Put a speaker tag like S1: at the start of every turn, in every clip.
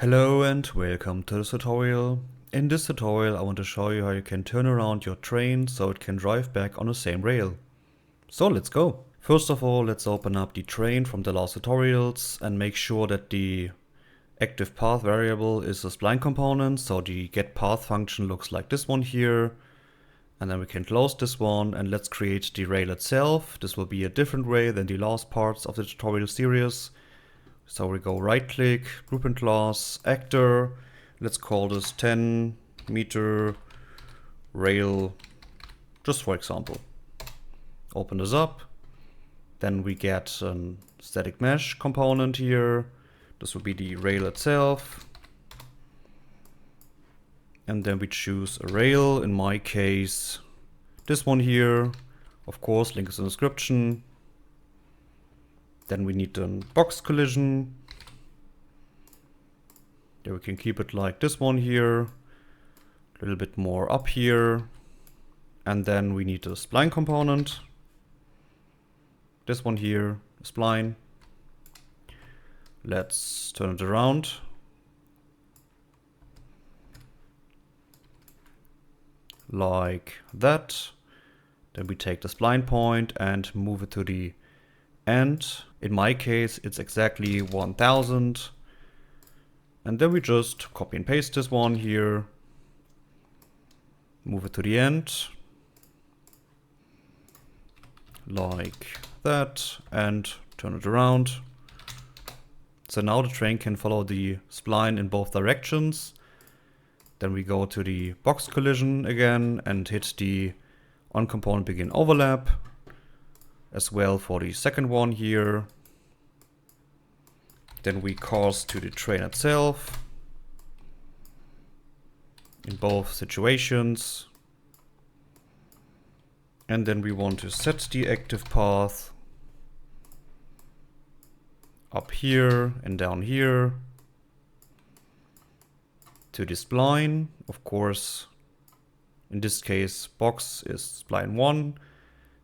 S1: Hello and welcome to this tutorial. In this tutorial I want to show you how you can turn around your train so it can drive back on the same rail. So let's go. First of all, let's open up the train from the last tutorials and make sure that the active path variable is a spline component, so the getPath function looks like this one here. And then we can close this one and let's create the rail itself. This will be a different way than the last parts of the tutorial series. So we go right click, group and class, actor. Let's call this 10 meter rail, just for example. Open this up. Then we get a static mesh component here. This will be the rail itself. And then we choose a rail, in my case, this one here. Of course, link is in the description. Then we need a box collision. There we can keep it like this one here. A little bit more up here. And then we need a spline component. This one here, spline. Let's turn it around. Like that. Then we take the spline point and move it to the end. In my case, it's exactly 1000. And then we just copy and paste this one here. Move it to the end. Like that. And turn it around. So now the train can follow the spline in both directions. Then we go to the box collision again and hit the onComponent begin overlap. As well for the second one here. Then we cause to the train itself. In both situations. And then we want to set the active path up here and down here to the spline. Of course, in this case, box is spline 1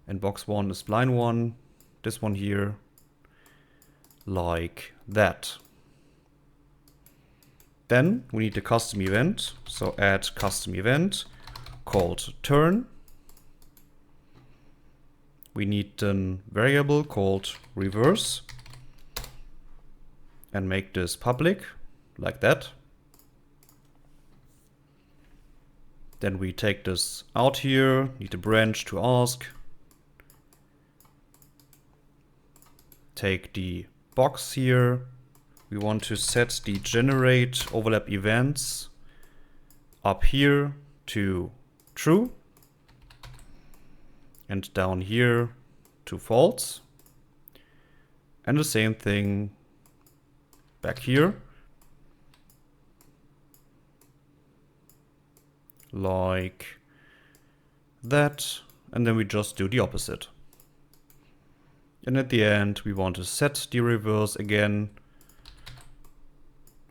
S1: and box 1 is spline 1. This one here, like that. Then we need a custom event. So add custom event called turn. We need a variable called reverse and make this public like that. Then we take this out here, need a branch to ask. Take the box here. We want to set the generate overlap events up here to true. And down here to false. And the same thing back here. Like that. And then we just do the opposite. And at the end, we want to set the reverse again.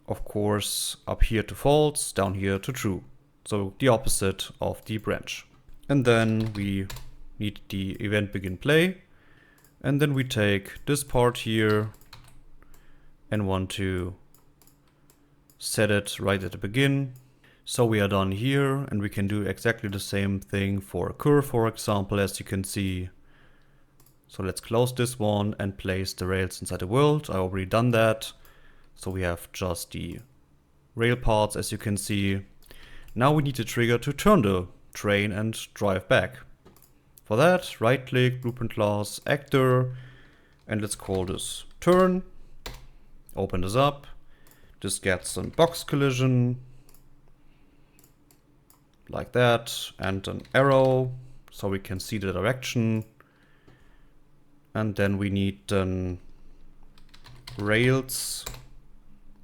S1: Of course, up here to false, down here to true. So the opposite of the branch. And then we need the event begin play. And then we take this part here and want to set it right at the begin. So we are done here, and we can do exactly the same thing for a curve, for example, as you can see. So let's close this one and place the rails inside the world. I already done that. So we have just the rail parts, as you can see. Now we need to trigger to turn the train and drive back. For that, right click, blueprint class, actor, and let's call this turn. Open this up. This gets some box collision. Like that, and an arrow, so we can see the direction. And then we need an rails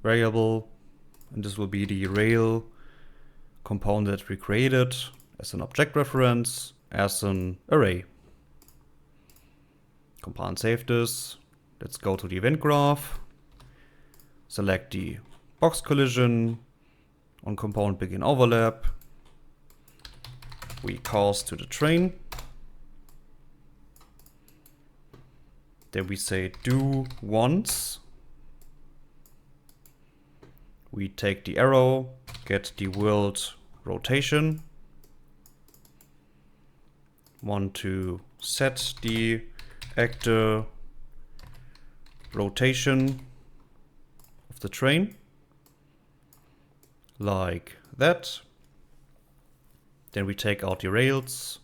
S1: variable, and this will be the rail component that we created as an object reference, as an array. Compile and save this. Let's go to the event graph, select the box collision, onComponent begin overlap. We cause to the train. Then we say do once. we take the arrow, get the world rotation. Want to set the actor rotation of the train like that. Then we take out the rails.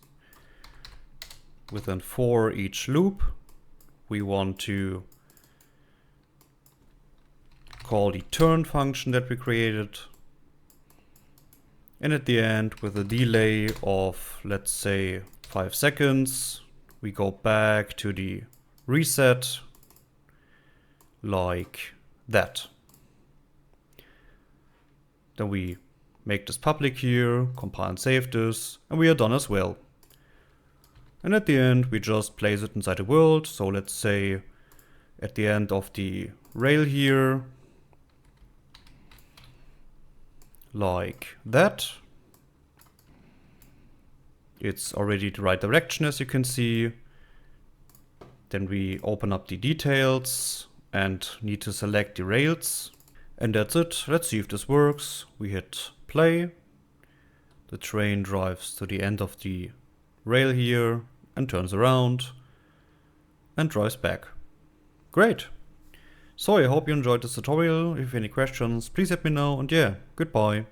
S1: Within 4 each loop, we want to call the turn function that we created. And at the end, with a delay of, let's say, 5 seconds, we go back to the reset like that. Then we make this public here, compile and save this, and we are done as well. And at the end, we just place it inside the world. So let's say at the end of the rail here, like that. It's already the right direction, as you can see. Then we open up the details and need to select the rails. And that's it. Let's see if this works. We hit play. The train drives to the end of the rail here and turns around and drives back. Great. So I hope you enjoyed this tutorial. If you have any questions, please let me know, and yeah, goodbye.